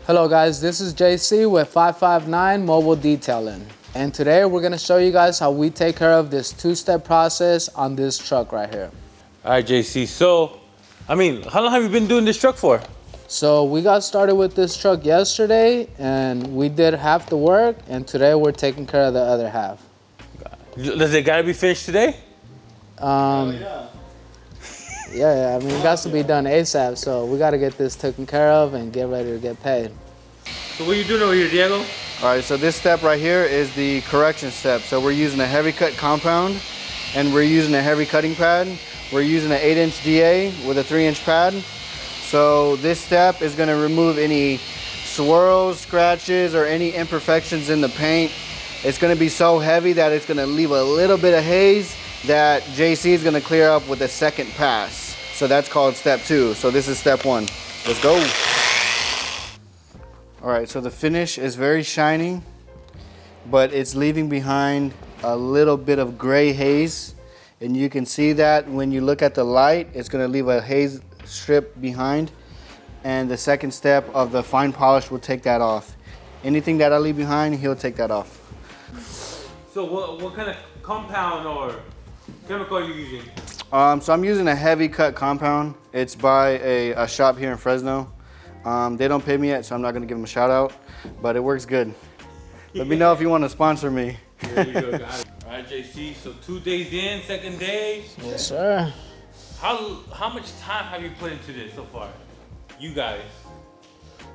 Hello guys, this is JC with 559 Mobile Detailing. And today we're gonna show you guys how we take care of this two-step process on this truck right here. All right, JC, so, how long have you been doing this truck for? So we got started with this truck yesterday and we did half the work, and today we're taking care of the other half. Does it gotta be finished today? Yeah, I mean, it got to be done ASAP, so we gotta get this taken care of and get ready to get paid. So what are you doing over here, Diego? All right, so this step right here is the correction step. So we're using a heavy cut compound and we're using a heavy cutting pad. We're using an 8-inch DA with a 3-inch pad. So this step is gonna remove any swirls, scratches, or any imperfections in the paint. It's gonna be so heavy that it's gonna leave a little bit of haze that JC is gonna clear up with a second pass. So that's called step 2. So this is step 1. Let's go. All right, so the finish is very shiny, but it's leaving behind a little bit of gray haze. And you can see that when you look at the light, it's gonna leave a haze strip behind. And the second step of the fine polish will take that off. Anything that I leave behind, he'll take that off. So what kind of compound or chemical are you using? So I'm using a heavy cut compound. It's by a shop here in Fresno. They don't pay me yet, so I'm not gonna give them a shout out, but it works good. Let me know if you want to sponsor me. There you go, got it. All right, JC, so 2 days in, second day. Yes, sir. How much time have you put into this so far? You guys.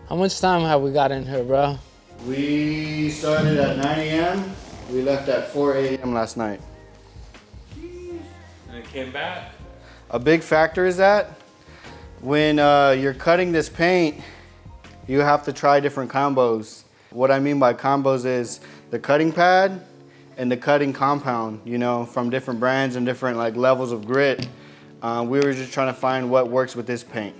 How much time have we got in here, bro? We started at 9 a.m. We left at 4 a.m. last night. And it came back. A big factor is that when you're cutting this paint, you have to try different combos. What I mean by combos is the cutting pad and the cutting compound, you know, from different brands and different like levels of grit. We were just trying to find what works with this paint.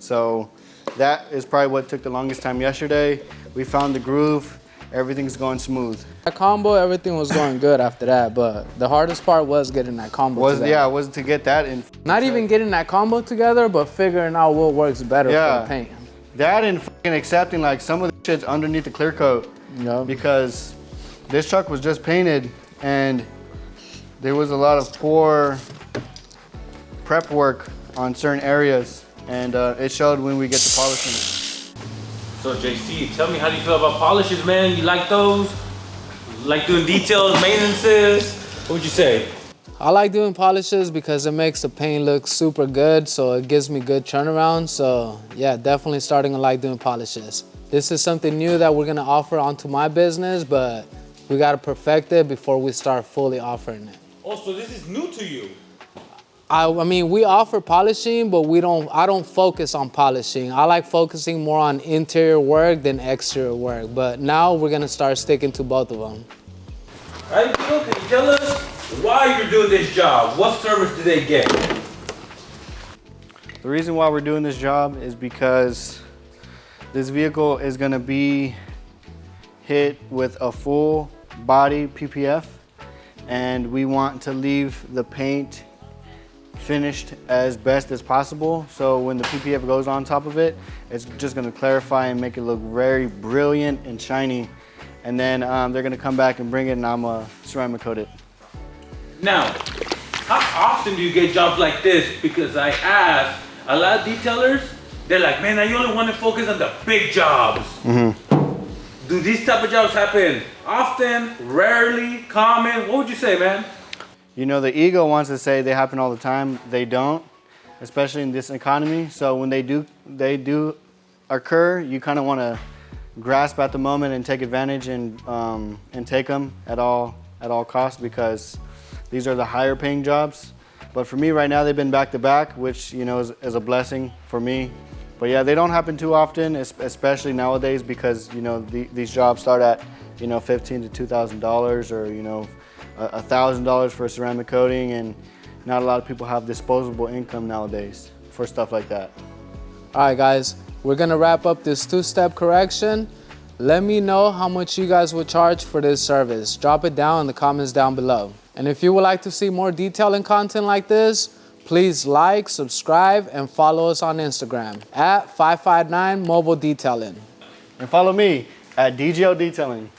So that is probably what took the longest time yesterday. We found the groove, everything's going smooth. That combo, everything was going good after that, but the hardest part was getting that combo together. Yeah, was to get that in. Not even getting that combo together, but figuring out what works better for the paint. That and fucking accepting like some of the shit's underneath the clear coat. Yep. Because this truck was just painted and there was a lot of poor prep work on certain areas, and it showed when we get to polishing it. So JC, tell me, how do you feel about polishes, man? You like those? Like doing details, maintenances? What would you say? I like doing polishes because it makes the paint look super good, so it gives me good turnaround. So yeah, definitely starting to like doing polishes. This is something new that we're gonna offer onto my business, but we gotta perfect it before we start fully offering it. Oh, so this is new to you? I mean, we offer polishing, but I don't focus on polishing. I like focusing more on interior work than exterior work. But now we're gonna start sticking to both of them. All right, Diego, can you tell us why you're doing this job? What service do they get? The reason why we're doing this job is because this vehicle is gonna be hit with a full body PPF, and we want to leave the paint finished as best as possible. So when the PPF goes on top of it, it's just gonna clarify and make it look very brilliant and shiny. And then they're gonna come back and bring it and I'm gonna ceramic coat it. Now, how often do you get jobs like this? Because I asked a lot of detailers, they're like, man, I only want to focus on the big jobs. Do these type of jobs happen often, rarely, common? What would you say, man? You know, the ego wants to say they happen all the time. They don't, especially in this economy. So when they do occur, you kind of want to grasp at the moment and take advantage and take them at all costs, because these are the higher paying jobs. But for me right now, they've been back to back, which, you know, is a blessing for me. But yeah, they don't happen too often, especially nowadays, because, you know, these jobs start at, you know, $1,500 to $2,000, or, you know, $1,000 for ceramic coating, and not a lot of people have disposable income nowadays for stuff like that. All right, guys, we're gonna wrap up this two-step correction. Let me know how much you guys would charge for this service. Drop it down in the comments down below. And if you would like to see more detailing content like this, please like, subscribe, and follow us on Instagram at 559 Mobile Detailing. And follow me at DGO Detailing.